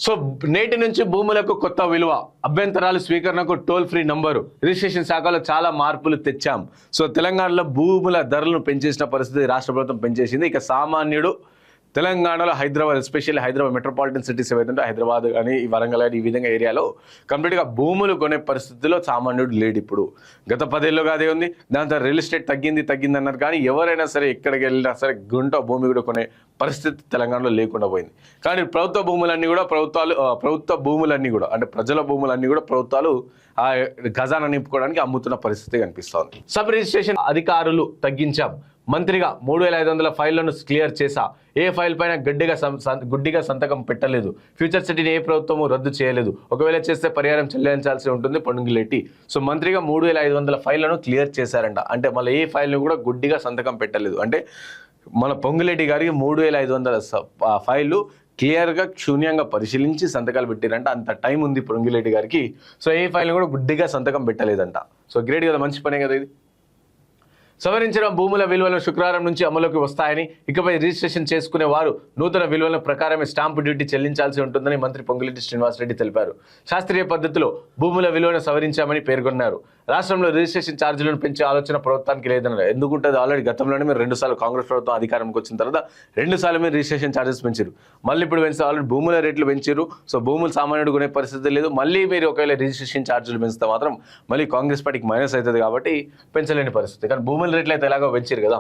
So నేటి నుంచి భూములకు కొత్త విలువ, అభ్యంతరాలు స్వీకరణకు టోల్ ఫ్రీ నంబరు, రిజిస్ట్రేషన్ శాఖలో చాలా మార్పులు తెచ్చాం. సో తెలంగాణలో భూముల ధరలను పెంచేసిన పరిస్థితి రాష్ట్ర ప్రభుత్వం పెంచేసింది. ఇక సామాన్యుడు తెలంగాణలో Hyderabad, especially Hyderabad metropolitan cities ఏవైతుంటే హైదరాబాద్ కానీ ఈ వరంగల్ కానీ ఈ విధంగా ఏరియాలో కంప్లీట్గా భూములు కొనే పరిస్థితిలో సామాన్యుడు లేడు. ఇప్పుడు గత 10 ఏళ్ళుగా అదే ఉంది. దాంతో రియల్ ఎస్టేట్ తగ్గింది అన్నారు. కానీ ఎవరైనా సరే ఎక్కడికి వెళ్ళినా సరే గుంట భూమి కూడా కొనే పరిస్థితి తెలంగాణలో లేకుండా పోయింది. కానీ ప్రభుత్వ భూములన్నీ కూడా అంటే ప్రజల భూములన్నీ కూడా ప్రభుత్వాలు ఆ ఖజానా నింపుకోవడానికి అమ్ముతున్న పరిస్థితి కనిపిస్తోంది. సబ్ రిజిస్ట్రేషన్ అధికారులు తగ్గించాం. మంత్రిగా 3500 ఫైళ్లను క్లియర్ చేశా. ఏ ఫైల్ పైన గుడ్డిగా సంతకం పెట్టలేదు. ఫ్యూచర్ సిటీని ఏ ప్రభుత్వము రద్దు చేయలేదు. ఒకవేళ చేస్తే పరిహారం చెల్లించాల్సి ఉంటుంది పొంగులేటి. సో మంత్రిగా 3500 ఫైళ్లను క్లియర్ చేశారంట. అంటే మళ్ళీ ఏ ఫైల్ను కూడా గుడ్డిగా సంతకం పెట్టలేదు. అంటే మన పొంగులేటి గారికి 3500 ఫైళ్ళు క్లియర్గా శూన్యంగా పరిశీలించి సంతకాలు పెట్టారంట. అంత టైం ఉంది పొంగులేటి గారికి. సో ఏ ఫైల్ను కూడా గుడ్డిగా సంతకం పెట్టలేదంట. సో గ్రేట్ కదా, మంచి పనే కదా ఇది. సవరించిన భూముల విలువలు శుక్రవారం నుంచి అమలులోకి వస్తాయని, ఇకపై రిజిస్ట్రేషన్ చేసుకునే వారు నూతన విలువల ప్రకారమే స్టాంపు డ్యూటీ చెల్లించాల్సి ఉంటుందని మంత్రి పొంగులేటి శ్రీనివాసరెడ్డి తెలిపారు. శాస్త్రీయ పద్ధతిలో భూముల విలువను సవరించామని పేర్కొన్నారు. రాష్ట్రంలో రిజిస్ట్రేషన్ ఛార్జీలను పెంచే ఆలోచన ప్రభుత్వానికి లేదన్నారు. ఎందుకుంటుంది? ఆల్రెడీ గతంలోనే మీరు 2 సార్లు కాంగ్రెస్ ప్రభుత్వం అధికారంకి వచ్చిన తర్వాత 2 సార్లు మీరు రిజిస్ట్రేషన్ ఛార్జెస్ పెంచారు. మళ్ళీ ఇప్పుడు పెంచితే ఆల్రెడీ భూముల రేట్లు పెంచారు. సో భూములు సామాన్యుడు కొనే పరిస్థితి లేదు. మళ్ళీ మీరు ఒకవేళ రిజిస్ట్రేషన్ ఛార్జీలు పెంచితే మాత్రం మళ్ళీ కాంగ్రెస్ పార్టీకి మైనస్ అవుతుంది కాబట్టి పెంచలేని పరిస్థితి. కానీ భూముల రేట్లు అయితే ఎలాగో పెంచారు కదా.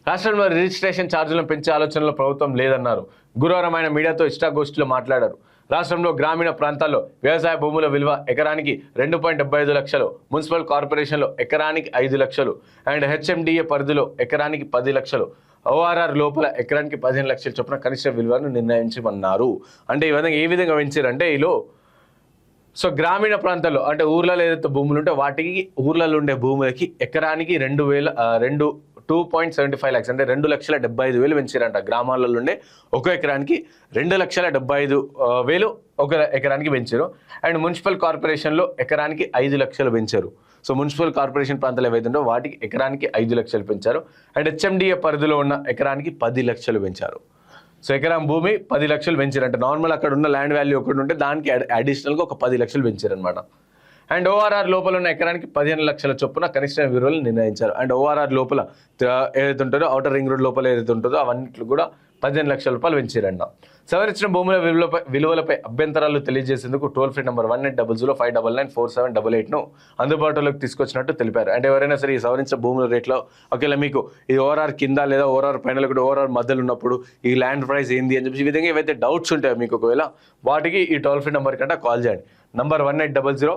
రాష్ట్రంలో రిజిస్ట్రేషన్ ఛార్జీలను పెంచే ఆలోచనలో ప్రభుత్వం లేదన్నారు. గురువారం ఆయన మీడియాతో ఇష్టాగోష్ఠిలో మాట్లాడారు. రాష్ట్రంలో గ్రామీణ ప్రాంతాల్లో వ్యవసాయ భూముల విలువ ఎకరానికి 2.75 లక్షలు, మున్సిపల్ కార్పొరేషన్లో ఎకరానికి 5 లక్షలు అండ్ హెచ్ఎండిఏ పరిధిలో ఎకరానికి 10 లక్షలు, ఓఆర్ఆర్ లోపల ఎకరానికి 15 లక్షల చొప్పున కనిష్ట విలువను నిర్ణయించమన్నారు. అంటే ఈ విధంగా ఏ విధంగా పెంచారంటే సో గ్రామీణ ప్రాంతాల్లో అంటే ఊర్లలో ఏదైతే భూములు ఉంటే వాటికి ఊర్లలో ఉండే భూములకి ఎకరానికి 2.75 lakhs అంటే 2,75,000 పెంచారంట. గ్రామాలలో ఉండే ఒక ఎకరానికి 2,75,000 ఒక ఎకరానికి పెంచారు. అండ్ మున్సిపల్ కార్పొరేషన్లో ఎకరానికి 5 లక్షలు పెంచారు. సో మున్సిపల్ కార్పొరేషన్ ప్రాంతాలు ఏవైతుందో వాటికి ఎకరానికి 5 లక్షలు పెంచారు. అండ్ హెచ్ఎండిఏ పరిధిలో ఉన్న ఎకరానికి 10 లక్షలు పెంచారు. సో ఎకరం భూమి 10 లక్షలు పెంచారంట. నార్మల్ అక్కడ ఉన్న ల్యాండ్ వాల్యూ ఒకటి ఉంటే దానికి అడిషనల్గా ఒక 10 లక్షలు పెంచారనమాట. అండ్ ఓఆర్ఆర్ లోపల ఉన్న ఎకరానికి 15 లక్షల చొప్పున కనిష్ట విలువలు నిర్ణయించారు. అండ్ ఓఆర్ఆర్ లోపల ఏదైతే ఉంటుందో అవుటర్ రింగ్ రోడ్ లోపల ఏదైతే ఉంటుందో అవన్నిట్లు కూడా 15 లక్షల రూపాయలు పెంచారంట. సవరించిన భూముల విలువలపై అభ్యంతరాలు తెలియజేసేందుకు టోల్ ఫ్రీ నంబర్ 1800 అందుబాటులోకి తీసుకొచ్చినట్టు తెలిపారు. అంటే ఎవరైనా సరే ఈ సవరించిన భూముల రేట్లో ఒకవేళ మీకు ఈ ఓఆర్ఆర్ కింద లేదా ఓఆర్ఆర్ పైన కూడా ఓఆర్ఆర్ మధ్యలో ఉన్నప్పుడు ఈ ల్యాండ్ ప్రైస్ ఏంది అని చెప్పి ఈ విధంగా ఏవైతే డౌట్స్ ఉంటాయో మీకు ఒకవేళ వాటికి ఈ టోల్ ఫ్రీ నెంబర్ కంటే కాల్ చేయండి. నంబర్ 1800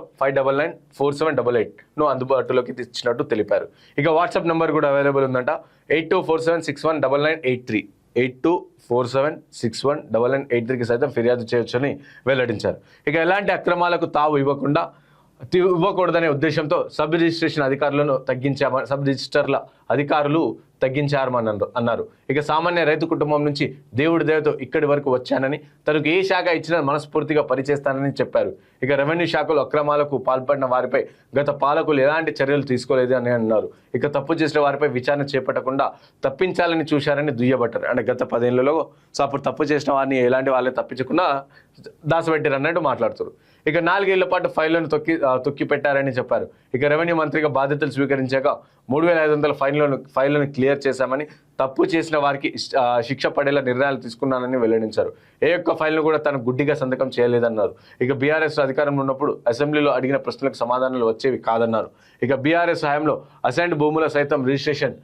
అందుబాటులోకి తెచ్చినట్టు తెలిపారు. ఇక వాట్సాప్ నెంబర్ కూడా అవైలబుల్ ఉందంట. 8247619983 8247619983కి సైతం ఫిర్యాదు చేయొచ్చని వెల్లడించారు. ఇక ఎలాంటి అక్రమాలకు తావు ఇవ్వకూడదనే ఉద్దేశంతో సబ్ రిజిస్ట్రేషన్ అధికారులు తగ్గించారని అన్నారు. ఇక సామాన్య రైతు కుటుంబం నుంచి దేవుడి దయతో ఇక్కడి వరకు వచ్చానని, తనకు ఏ శాఖ ఇచ్చినా మనస్ఫూర్తిగా పనిచేస్తానని చెప్పారు. ఇక రెవెన్యూ శాఖలో అక్రమాలకు పాల్పడిన వారిపై గత పాలకులు ఎలాంటి చర్యలు తీసుకోలేదు అని అన్నారు. ఇక తప్పు చేసిన వారిపై విచారణ చేపట్టకుండా తప్పించాలని చూశారని దుయ్యబట్టారు. అంటే గత 10 ఏళ్లలో సో అప్పుడు తప్పు చేసిన వారిని ఎలాంటి వాళ్ళని తప్పించకుండా దాచిపెట్టారు అన్నట్టు మాట్లాడుతారు. ఇక 4 ఏళ్ల పాటు ఫైళ్లను తొక్కి పెట్టారని చెప్పారు. ఇక రెవెన్యూ మంత్రిగా బాధ్యతలు స్వీకరించాక 3,500 ఫైళ్లను క్లియర్ చేశామని, తప్పు చేసిన వారికి శిక్ష పడేలా నిర్ణయాలు తీసుకున్నానని వెల్లడించారు. ఏ ఒక్క ఫైల్ను కూడా తను గుడ్డిగా సంతకం చేయలేదన్నారు. ఇక బీఆర్ఎస్ అధికారంలో ఉన్నప్పుడు అసెంబ్లీలో అడిగిన ప్రశ్నలకు సమాధానాలు వచ్చేవి కాదన్నారు. ఇక బీఆర్ఎస్ హయాంలో అసైన్డ్ భూముల సైతం రిజిస్ట్రేషన్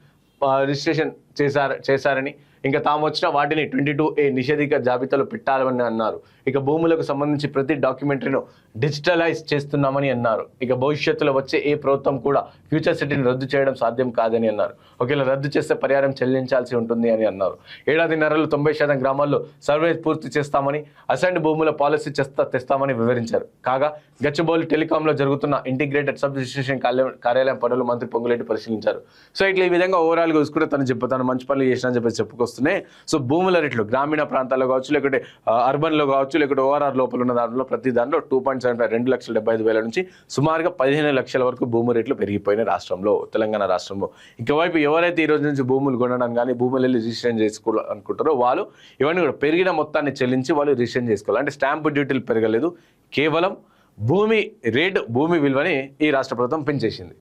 చేశారని, ఇంకా తాము వచ్చిన వాటిని 22A నిషేధిక జాబితాలో పెట్టాలని అన్నారు. ఇక భూములకు సంబంధించి ప్రతి డాక్యుమెంటరీను డిజిటలైజ్ చేస్తున్నామని అన్నారు. ఇక భవిష్యత్తులో వచ్చే ఏ ప్రభుత్వం కూడా ఫ్యూచర్ సిటీని రద్దు చేయడం సాధ్యం కాదని అన్నారు. ఒకవేళ రద్దు చేస్తే పరిహారం చెల్లించాల్సి ఉంటుంది అని అన్నారు. 1.5 ఏడాదిన్నరలో 90% గ్రామాల్లో సర్వే పూర్తి చేస్తామని, అసైన్డ్ భూముల పాలసీ తెస్తామని వివరించారు. కాగా గచ్చిబౌలి టెలికాంలో జరుగుతున్న ఇంటిగ్రేటెడ్ సబ్ రిజిస్ట్రేషన్ కార్యాలయం పనులు మంత్రి పొంగులేటి పరిశీలించారు. సో ఇట్లా ఈ విధంగా ఓవరాల్గా చూసుకుంటే తను మనం మంచి పనులు చేసినా అని చెప్పేసి చెప్పుకొస్తున్నాయి. సో భూముల రేట్లు గ్రామీణ ప్రాంతాల్లో కావచ్చు, లేకుంటే అర్బన్లో కావచ్చు, లేకుంటే ఓఆర్ఆర్ లోపల ఉన్న దాంట్లో ప్రతి దాంట్లో 2.75 2,75,000 నుంచి సుమారుగా 15 లక్షల వరకు భూమి రేట్లు పెరిగిపోయినాయి రాష్ట్రంలో, తెలంగాణ రాష్ట్రంలో. ఇంకోవైపు ఎవరైతే ఈ రోజు నుంచి భూములు కొనడం కానీ భూములు వెళ్ళి రిజిస్ట్రేషన్ చేసుకోవాలనుకుంటారో వాళ్ళు ఇవన్నీ కూడా పెరిగిన మొత్తాన్ని చెల్లించి వాళ్ళు రిజిస్ట్రేషన్ చేసుకోవాలి. అంటే స్టాంపు డ్యూటీలు పెరగలేదు, కేవలం భూమి రేటు, భూమి విలువని ఈ రాష్ట్ర ప్రభుత్వం పెంచేసింది.